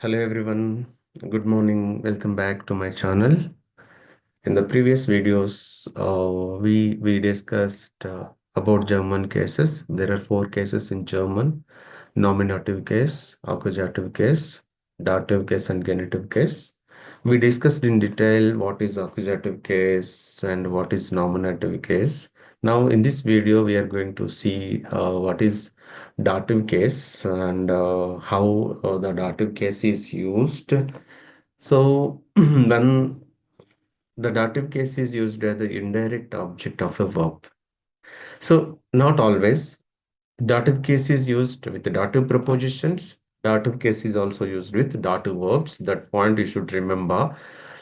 Hello everyone, good morning. Welcome back to my channel. In the previous videos, we discussed about German cases. There are four cases in German: nominative case, accusative case, dative case, and genitive case. We discussed in detail what is accusative case and what is nominative case. Now, in this video, we are going to see what is dative case and how the dative case is used. So, when the dative case is used as the indirect object of a verb. So, not always. Dative case is used with the dative prepositions. Dative case is also used with dative verbs. That point you should remember.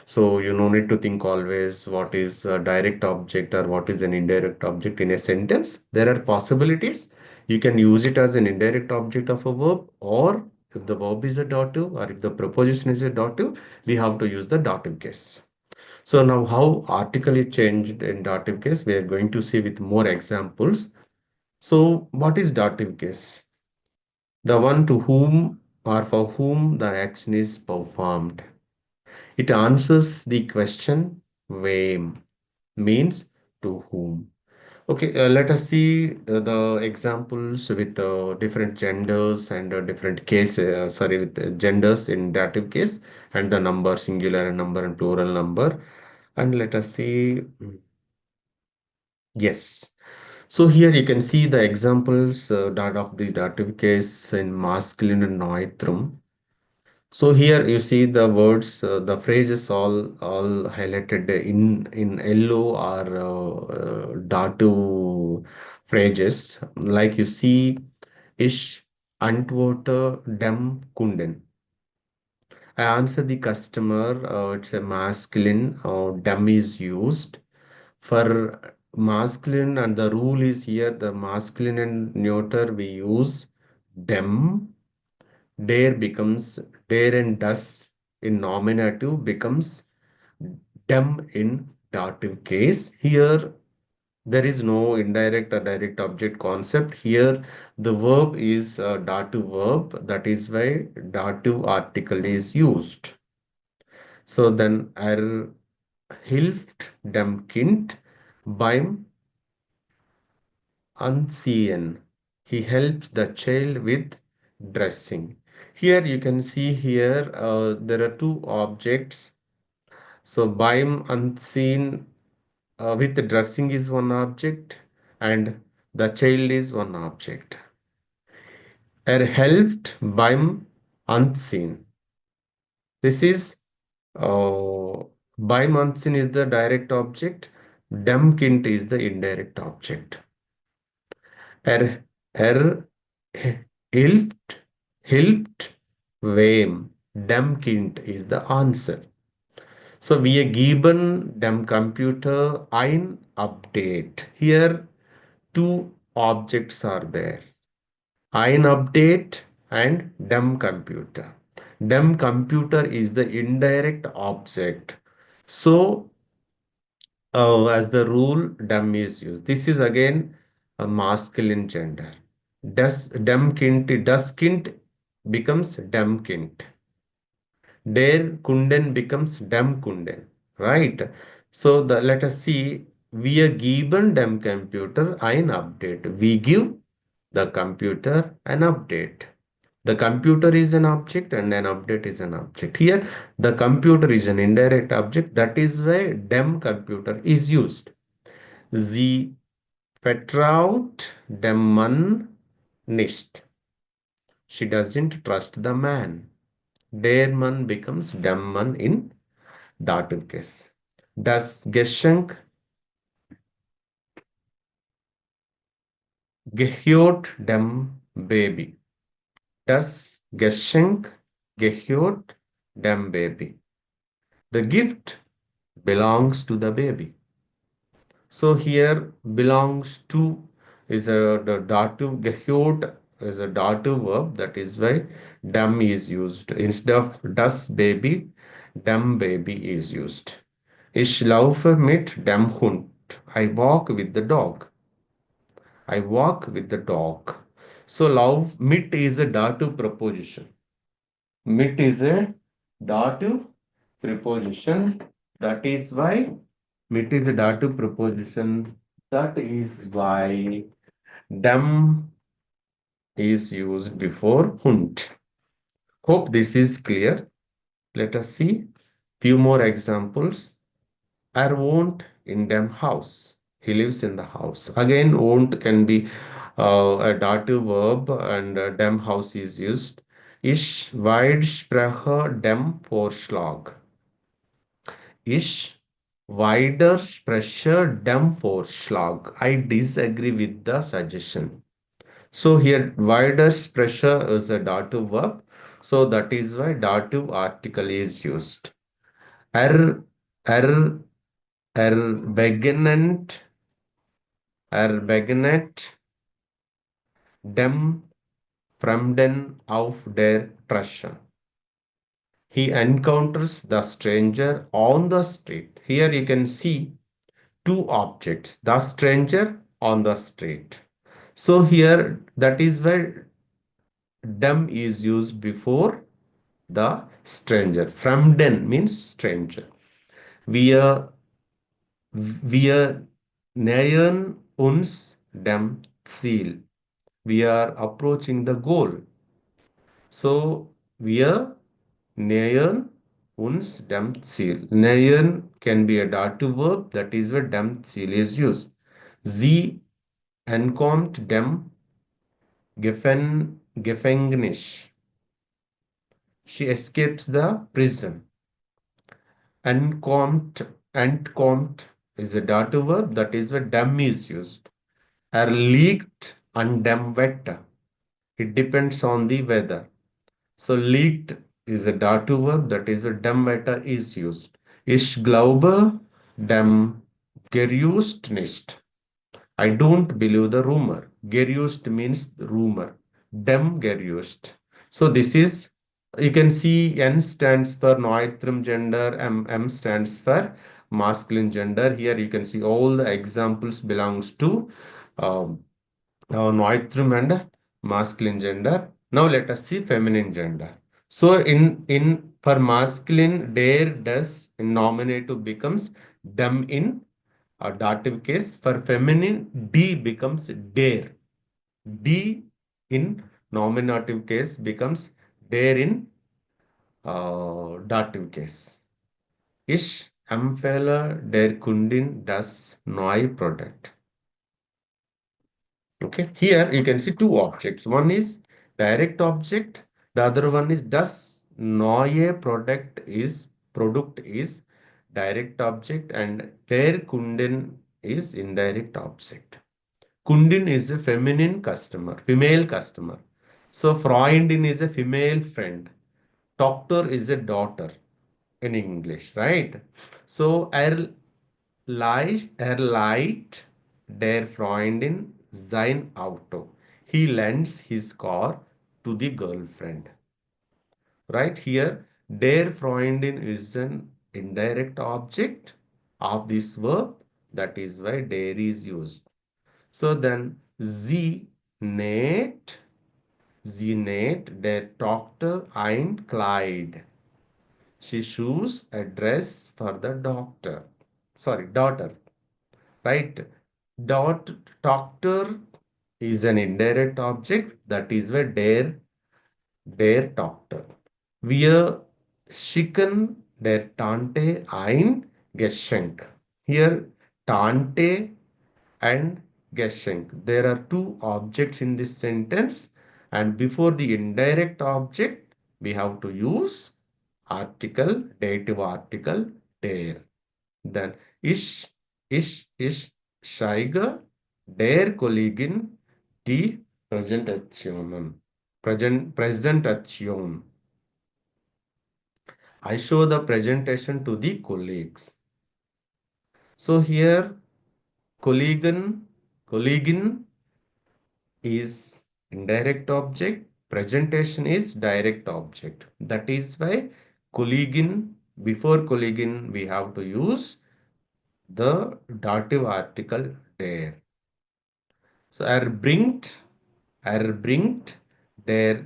So you no need to think always what is a direct object or what is an indirect object in a sentence. There are possibilities. You can use it as an indirect object of a verb, or if the verb is a dative or if the preposition is a dative, we have to use the dative case. So now how article is changed in dative case, we are going to see with more examples. So, what is dative case? The one to whom or for whom the action is performed. It answers the question whom means to whom. Okay, let us see the examples with different genders and different cases, sorry, with genders in dative case and the number, singular number and plural number. And let us see, yes. So here you can see the examples that of the dative case in masculine and noethrum. So here you see the words, the phrases all highlighted in yellow are dative phrases. Like you see, ich antworte dem Kunden. I answer the customer. It's a masculine. Dem is used for masculine, and the rule is here the masculine and neuter we use them. Dare becomes dare, and does in nominative becomes them in dative case. Here there is no indirect or direct object concept. Here the verb is a dative verb, that is why dative article is used. So then er hilft dem Kind beim Unseen. He helps the child with dressing. Here you can see here there are two objects. So beim unseen with the dressing is one object and the child is one object. Er helped beim unseen. This is beim unseen is the direct object. Dem Kind is the indirect object. Er, er hilft, hilft wem? Dem Kind is the answer. So we given dem Computer ein Update. Here two objects are there. Ein Update and dem Computer. Dem Computer is the indirect object. So as the rule, dem is used. This is again a masculine gender. Dem Kind, das Kind becomes dem Kind. Der Kunden becomes dem Kunden, right? So let us see. We are given dem Computer ein Update. We give the computer an update. The computer is an object and an update is an object. Here, the computer is an indirect object. That is why dem Computer is used. Sie vertraut dem Mann nicht. She doesn't trust the man. Der Mann becomes dem Mann in dative case. Das Geschenk gehört dem Baby. Das Geschenk gehört dem Baby. The gift belongs to the baby. So here belongs to is the dative, gehört is a dative verb, that is why dem is used. Instead of das Baby, dem Baby is used. Ich laufe mit dem Hund. I walk with the dog. I walk with the dog. So love mit is a dative preposition. Mit is a dative preposition. That is why mit is a dative preposition. That is why dem is used before hund. Hope this is clear. Let us see few more examples. Er wohnt in dem house. He lives in the house. Again, wohnt can be a dative verb and dem house is used. Ich widerspreche dem Vorschlag. Ich widerspreche dem Vorschlag. I disagree with the suggestion. So here widerspreche is a dative verb. So that is why dative article is used. Er, er, beginnend, beginnet dem Fremden auf der Straße. He encounters the stranger on the street. Here you can see two objects, the stranger on the street. So here that is where dem is used before the stranger. Fremden means stranger. Wir, wir nähern uns dem Ziel. We are approaching the goal. So wir nähern uns dem Ziel. Nähern can be a dative verb, that is where dem Ziel is used. Sie entkommt dem Gefängnis. She escapes the prison. Entkommt is a dative verb, that is where dem is used. Er liegt an dem Wetter. It depends on the weather. So liegt is a dative verb, that is where dem Wetter is used. Ich glaube dem Gerücht nicht. I don't believe the rumor. Gerücht means rumor. Dem Gerücht. So this is, you can see N stands for Neutrum gender, M stands for masculine gender. Here you can see all the examples belongs to um, Neutrum and masculine gender. Now let us see feminine gender. So in for masculine, der, does, in nominative becomes them in dative case. For feminine, D becomes dare. D in nominative case becomes dare in dative case. Ich empfehle der Kundin das neue Produkt. Okay, here you can see two objects. One is direct object, the other one is das neue product is direct object and der Kunden is indirect object. Kundin is a feminine customer, female customer. So Freundin is a female friend. Doctor is a daughter in English, right? So er leiht der Freundin sein Auto. He lends his car to the girlfriend. Right here, der Freundin is an indirect object of this verb. That is why der is used. So then, sie näht der Tochter ein Kleid. She choose a dress for the daughter. Right? Doctor is an indirect object. That is where der Tochter. Wir schicken der Tante ein Geschenk. Here, Tante and Geschenk. There are two objects in this sentence, and before the indirect object, we have to use article, dative article, der. Then ich zeige der Kollegin die Präsentation. I show the presentation to the colleagues. So here Kollegin is indirect object, presentation is direct object. That is why Kollegin, before Kollegin we have to use the dative article der. So er bringt der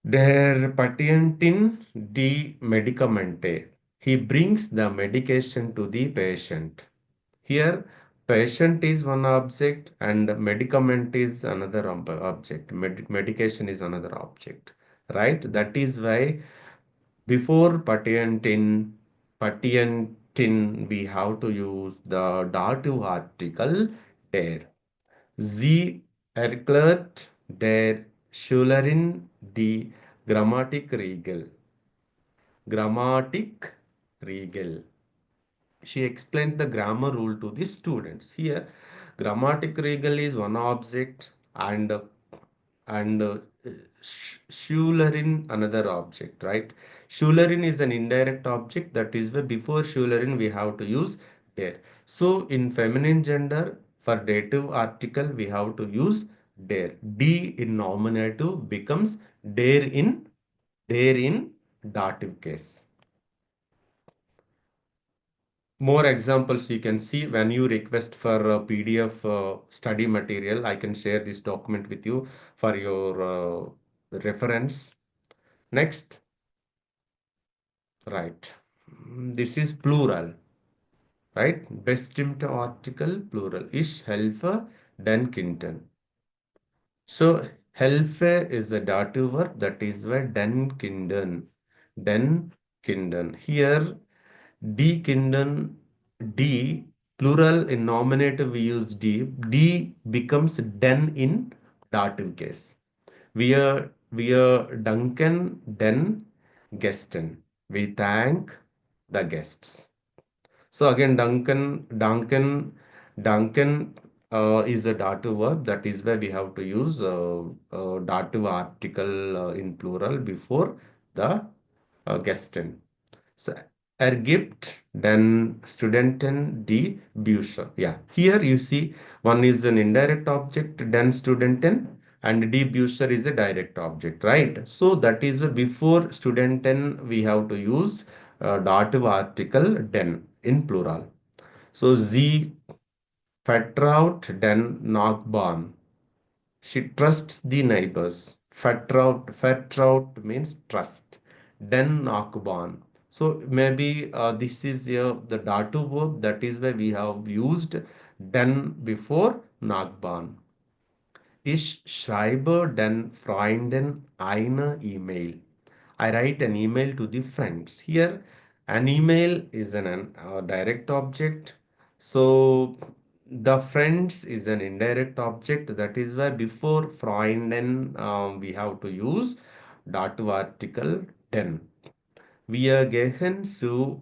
Der Patientin die Medikamente. He brings the medication to the patient. Here, patient is one object and medicament is another object. Medication is another object, right? That is why before patientin, we have to use the dative article der. Sie erklärt der Schülerin die Grammatikregel. Grammatikregel. She explained the grammar rule to the students. Here, grammatic regal is one object and Schülerin another object, right? Schülerin is an indirect object. That is why before Schülerin we have to use der. So in feminine gender for dative article we have to use der. D in nominative becomes der in dative case. More examples you can see when you request for a PDF study material. I can share this document with you for your reference. Next, right. This is plural, right? Bestimmte Artikel, plural. Ich helfe den Kindern. So, helfe is a dative verb, that is why den Kindern. Den Kindern. Here, die Kindern, D, plural in nominative we use D. D becomes den in dative case. Wir danken den Gästen. We thank the guests. So again, Duncan is a dative verb. That is why we have to use dative article in plural before the Gästen. So, ergibt den Studenten die Bücher. Yeah, here you see one is an indirect object, den Studenten, and die Bücher is a direct object, right? So that is before Studenten we have to use dative article den in plural. So sie vertraut den Nachbarn. She trusts the neighbors. Vertraut means trust. Den Nachbarn. So maybe this is the dative verb. That is why we have used den before Nachbarn. Ich schreibe den Freunden eine E-Mail. I write an email to the friends. Here, an email is an direct object. So, the friends is an indirect object. That is why before Freunden, we have to use dative article den. Wir gehen zu,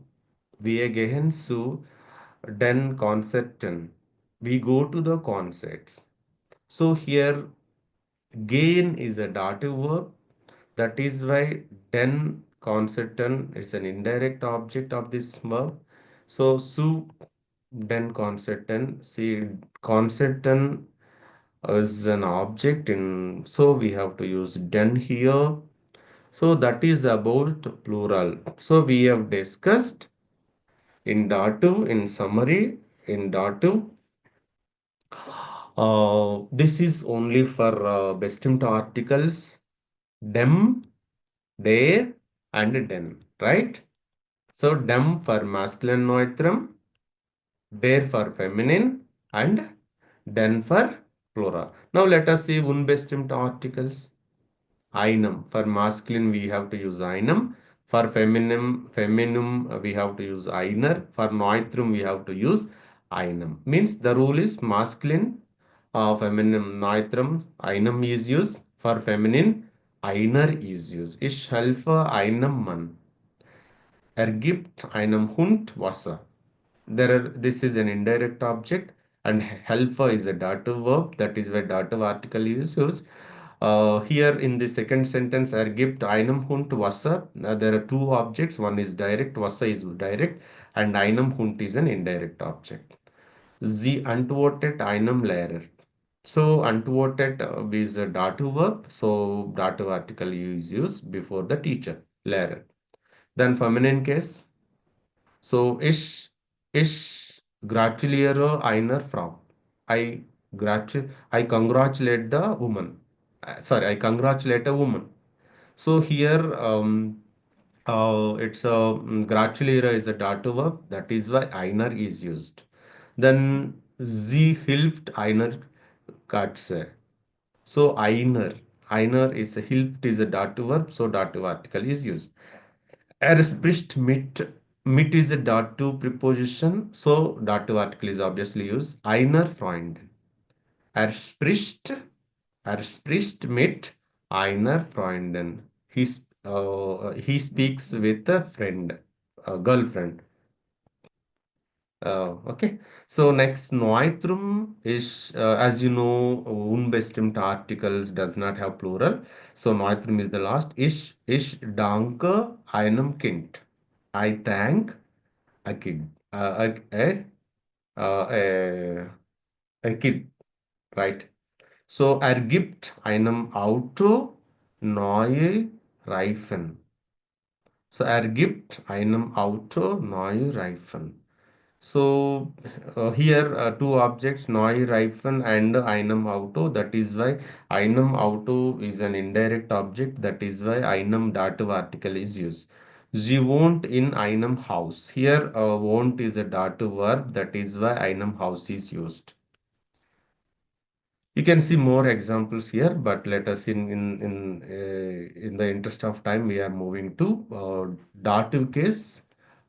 wir gehen zu den Konzerten. We go to the concerts. So here gain is a dative verb. That is why den Konzerten is an indirect object of this verb. So su den Konzerten, see Konzerten is an object in, so we have to use den here. So that is about plural. So we have discussed in dative, in summary, in dative. This is only for bestimmte articles, dem, their, and den, right? So dem for masculine noitrum, there for feminine, and den for plural. Now let us see unbestimmte articles. Einem. For masculine, we have to use einem. For feminine, we have to use einer. For neutrum, we have to use einem. Means the rule is masculine, feminine, neutrum, einem is used. For feminine, einer is used. Ich helfe einem Mann. Gibt einem Hund Wasser. This is an indirect object and helfer is a dative verb. That is where dative article is used. Here in the second sentence, gibt einem Hund Wasser. There are two objects. One is direct, Wasser is direct, and einem Hund is an indirect object. Sie antwortet einem Lehrer. So antwortet is a dative verb. So dative article is used before the teacher, Lehrer. Then feminine case. So ich gratuliere einer Frau. I congratulate the woman. Sorry, I congratulate a woman. So here it's a gratular is a dative verb. That is why einer is used. Then sie hilft einer Katze. So einer is a hilft is a dative verb. So dative article is used. Er spricht mit is a dative preposition. So dative article is obviously used. Einer Freund. Er spricht, er spricht mit einer Freundin. He speaks with a friend, a girlfriend. Okay. So next, Noitrum is, as you know, unbestimmte articles does not have plural. So Noitrum is the last. Ich danke einem Kind. I thank a kid. A kid, right? So er gibt einem Auto neue Reifen. So er gibt einem Auto neue Reifen. So here two objects neue Reifen and einem Auto. That is why einem Auto is an indirect object. That is why einem dative article is used. Sie wohnt in einem Haus. Here wohnt is a dative verb. That is why einem Haus is used. You can see more examples here, but let us in the interest of time, we are moving to dative case,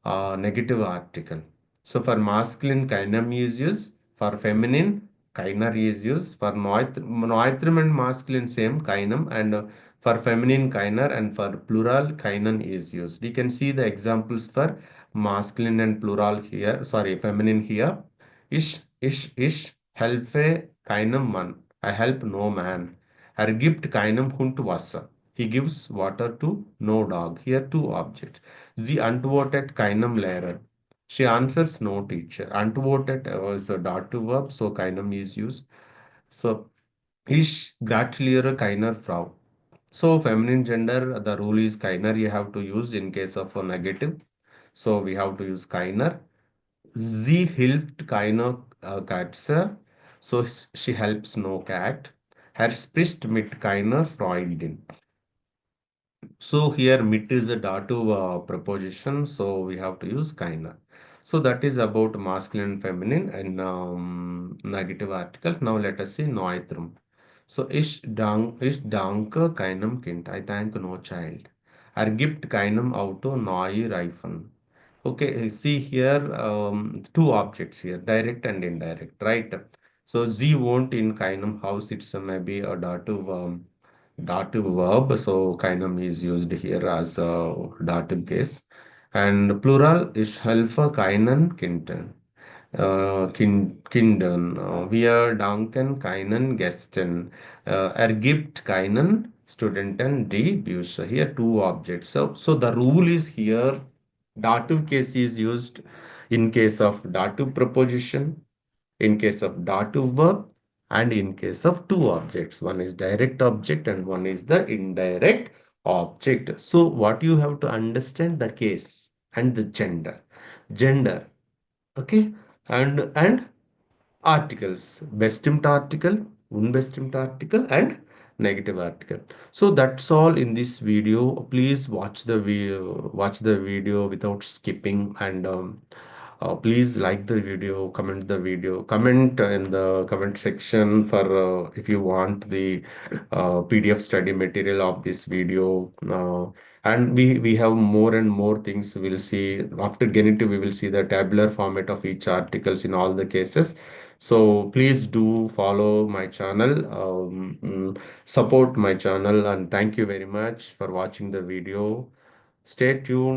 negative article. So for masculine, kainam is used. For feminine, kainar is used. For noitrum and masculine, same kainam, and for feminine, kainar, and for plural, kainan is used. You can see the examples for masculine and plural here. Sorry, feminine here. Ich helfe keinem Mann. I help no man. Er gibt keinem Hund Wasser. He gives water to no dog. Here two objects. Sie antwortet keinem Lehrer. She answers no teacher. Antwortet is a dative verb, so keinem is used. So ich gratuliere keiner Frau. So feminine gender, the rule is keiner you have to use in case of a negative. So we have to use keiner. Sie hilft keiner Katze, so she helps no cat. Er spricht mit keiner Freundin. So here mit is a dative preposition, so we have to use keiner. So that is about masculine and feminine and negative article. Now let us see Neutrum. So ich danke keinem Kind. I thank no child. Er gibt keinem Auto neue Reifen. Okay, see here two objects here, direct and indirect, right? So Z won't in Kainam house, it's maybe a dative verb. So Kainam is used here as a dative case. And plural is Helfa Kainan Kinten. Kindern. Wir danken keinen Gästen. Gibt keinen Studenten die Bücher. Here two objects. So the rule is here dative case is used in case of dative preposition, in case of dative verb, and in case of two objects. One is direct object and one is the indirect object. So what you have to understand the case and the gender. Gender, okay, and articles, bestimmt article, unbestimmt article, and negative article. So that's all in this video. Please watch the video without skipping, and please like the video, comment the video, comment in the comment section for if you want the PDF study material of this video. And we have more and more things. We'll see after genitive. We will see the tabular format of each articles in all the cases. So please do follow my channel, support my channel, and thank you very much for watching the video. Stay tuned.